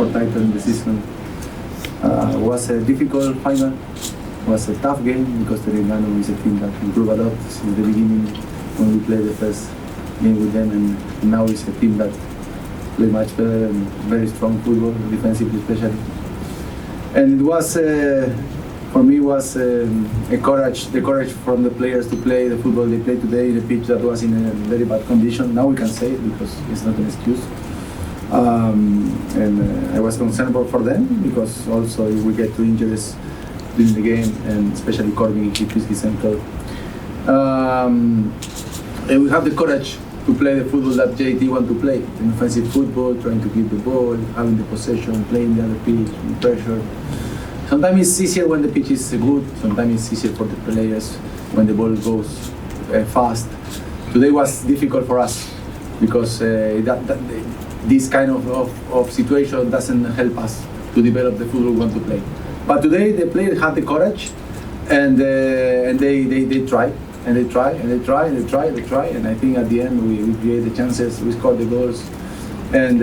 fourth title in the season. Was a difficult final. Was a tough game because Tano is a team that improved a lot since the beginning when we played the first game with them, and now it's a team that play much better and very strong football, defensively especially. And it was, for me, was the courage from the players to play the football they played today in a pitch that was in a very bad condition. Now we can say it because it's not an excuse. And I was concerned for them because also if we get to injuries during the game, and especially Corbin, he twisted his ankle. And we have the courage to play the football that JT want to play, an offensive football, trying to keep the ball, having the possession, playing the other pitch, pressure. Sometimes it's easier when the pitch is good, sometimes it's easier for the players when the ball goes fast. Today was difficult for us because this kind of situation doesn't help us to develop the football we want to play. But today the players had the courage and they try. And they try, and they try, and they try, and they try, and I think at the end we create the chances, we score the goals, and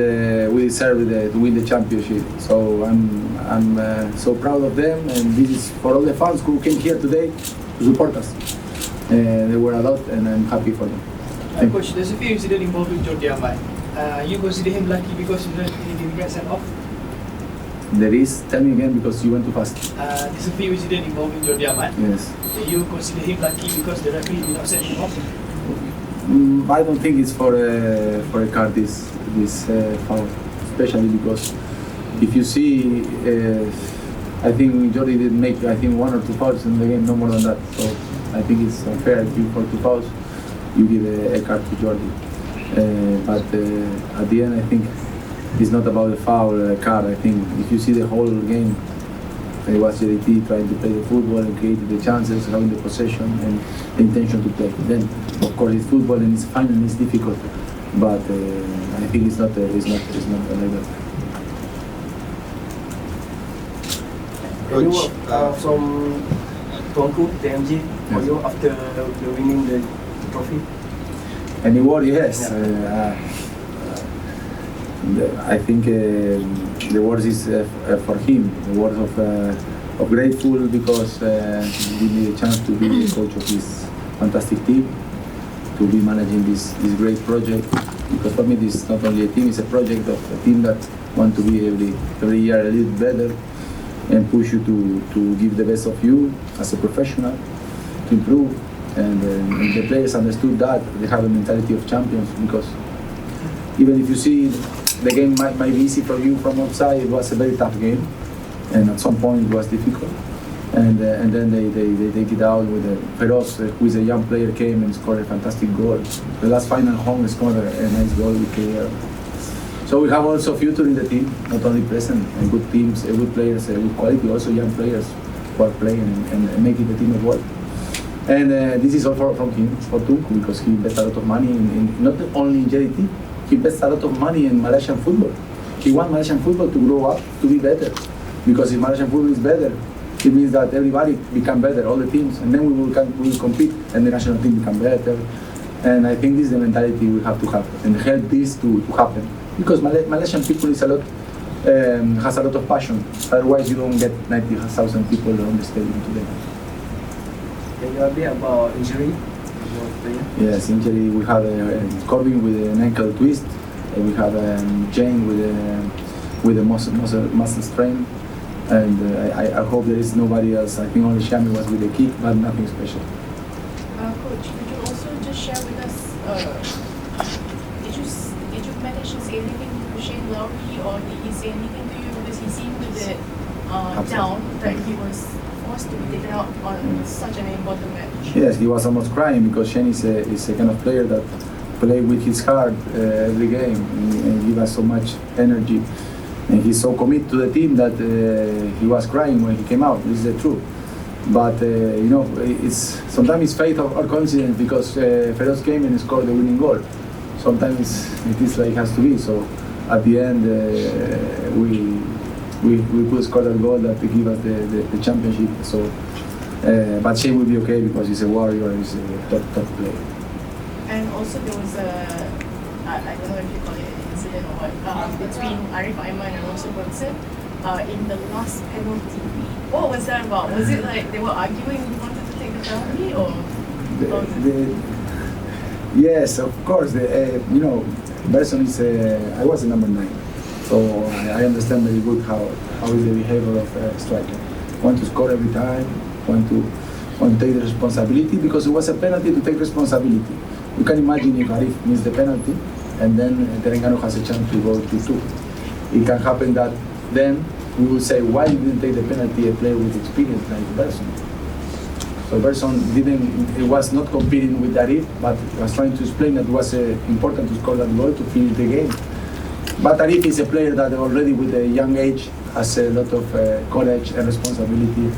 we deserve to win the championship. So I'm so proud of them, and this is for all the fans who came here today to support us. They were a lot, and I'm happy for them. Coach, there's a few incidents involving Jordi Amat. You consider him lucky because he didn't get sent off? There is, tell me again because you went too fast. There's a few incidents involving Jordi Amat. Yes. You consider him lucky because the referee did not send him off? I don't think it's for a card this foul, especially because if you see, I think Jordi did make one or two fouls in the game, no more than that. So I think it's unfair if you for two fouls you give a card to Jordi. But at the end, I think it's not about the foul card. I think if you see the whole game, it was JT trying to play the football and creating the chances, having the possession and the intention to play. Then, of course, it's football and it's fun and it's difficult. But I think it's not like that. Coach, from Untuk, TMG, for you after the winning the trophy? Any word? Yes. Yeah. I think the words is for him. The words of grateful because he gave me a chance to be the coach of this fantastic team, to be managing this great project. Because for me, this is not only a team; it's a project of a team that want to be every year a little better and push you to give the best of you as a professional, to improve. And the players understood that they have a mentality of champions because even if you see the game might be easy for you from outside, it was a very tough game, and at some point it was difficult. And then they take it out with Perlu, who is a young player, came and scored a fantastic goal. The last final home scored a nice goal with Kelab. So we have also future in the team, not only present and good teams, good players, good quality, also young players who are playing and making the team work. And this is all from him, for Untuk, because he invested a lot of money in not only in JT, he invested a lot of money in Malaysian football. He wants Malaysian football to grow up, to be better. Because if Malaysian football is better, it means that everybody become better, all the teams, and then we will compete, and the national team become better. And I think this is the mentality we have to have, and help this to happen. Because Malaysian people is has a lot of passion. Otherwise, you don't get 90,000 people on the stadium today. Can you update about injury? Yes, injury. We have Corbin with an ankle twist. And we have Jane with a muscle strain. And I hope there is nobody else. I think only Shami was with a kick, but nothing special. Coach, could you also just share with us, did you manage to say anything to Shane Lowry, or did he say anything to you? Because he seemed a bit down that he was forced to be taken out on such an important match. Yes, he was almost crying because Shane is a kind of player that play with his heart every game and give us so much energy. And he's so committed to the team that he was crying when he came out. This is the truth. But it's sometimes it's fate or coincidence because Perlu came and scored the winning goal. Sometimes it is like it has to be. So at the end, we could score that goal that give us the championship. So, but Shane will be okay because he's a warrior. He's a top player. And also there was I don't know if you call it incident or what between Arif Aiman and also Bergson in the last penalty. What was that about? Was it like they were arguing who wanted to take the penalty, or? Yes, of course. You know, Bergson is. I was a number 9, so I understand very good how is the behavior of a striker. Want to score every time. Want to take the responsibility, because it was a penalty to take responsibility. You can imagine if Arif missed the penalty and then Terengganu has a chance to go to 2. It can happen that then we will say, why you didn't take the penalty, a player with experience like Bergson. So Bergson it was not competing with Arif, but was trying to explain that it was important to score that goal to finish the game. But Arif is a player that already with a young age has a lot of courage and responsibility.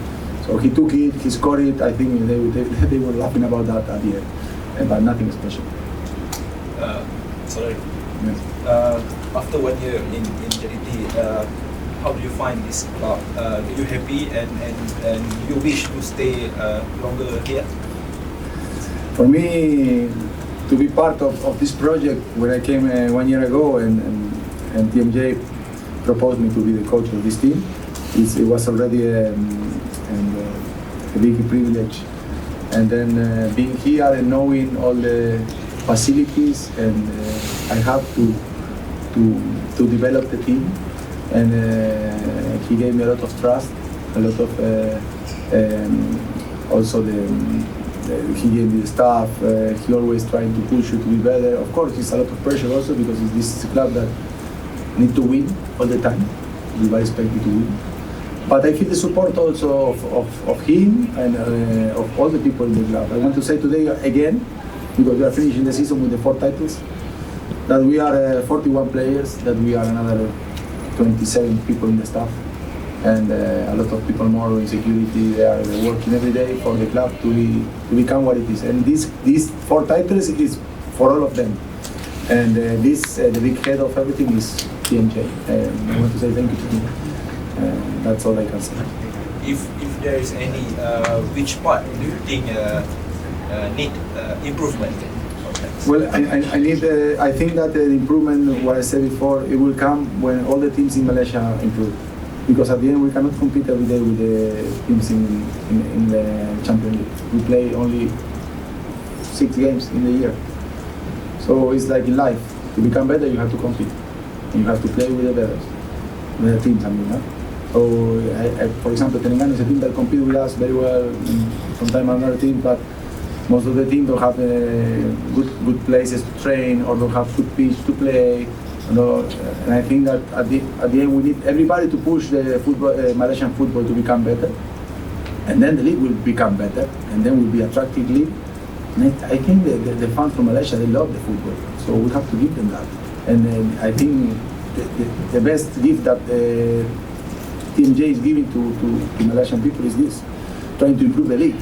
So he took it, he scored it. I think they were laughing about that at the end, but nothing special. Sorry. Yes. After 1 year in Charity, how do you find this club? Are you happy and you wish to stay longer here? For me, to be part of this project, when I came 1 year ago and TMJ proposed me to be the coach of this team, it was already a big privilege. And then being here and knowing all the facilities, and I have to develop the team. And he gave me a lot of trust, a lot of also he gave me the staff. He always trying to push you to be better. Of course, it's a lot of pressure also, because this is a club that need to win all the time. Everybody expect you to win. But I feel the support also of him and of all the people in the club. I want to say today again, because we are finishing the season with the 4 titles, that we are 41 players, that we are another 27 people in the staff, and a lot of people more in security. They are working every day for the club to become what it is. And these 4 titles is for all of them. And the big head of everything is TMJ. I want to say thank you to him. That's all I can say. If there is any, which part do you think need improvement? Well, I think that the improvement, what I said before, it will come when all the teams in Malaysia improve. Because at the end, we cannot compete every day with the teams in the Champions League. We play only 6 games in the year. So it's like in life. To become better, you have to compete. And you have to play with the teams, I mean. Huh? So, for example, Terengganu is a team that competes with us very well. Sometimes another team, but most of the team don't have good places to train, or don't have good pitch to play. You know, and I think that at the end we need everybody to push the football, Malaysian football, to become better, and then the league will become better, and then will be attractive league. And I think the fans from Malaysia, they love the football, so we have to give them that. And I think the best gift that TMJ is giving to Malaysian people is this, trying to improve the league.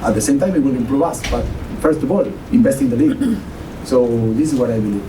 At the same time, it will improve us, but first of all, invest in the league. So this is what I believe.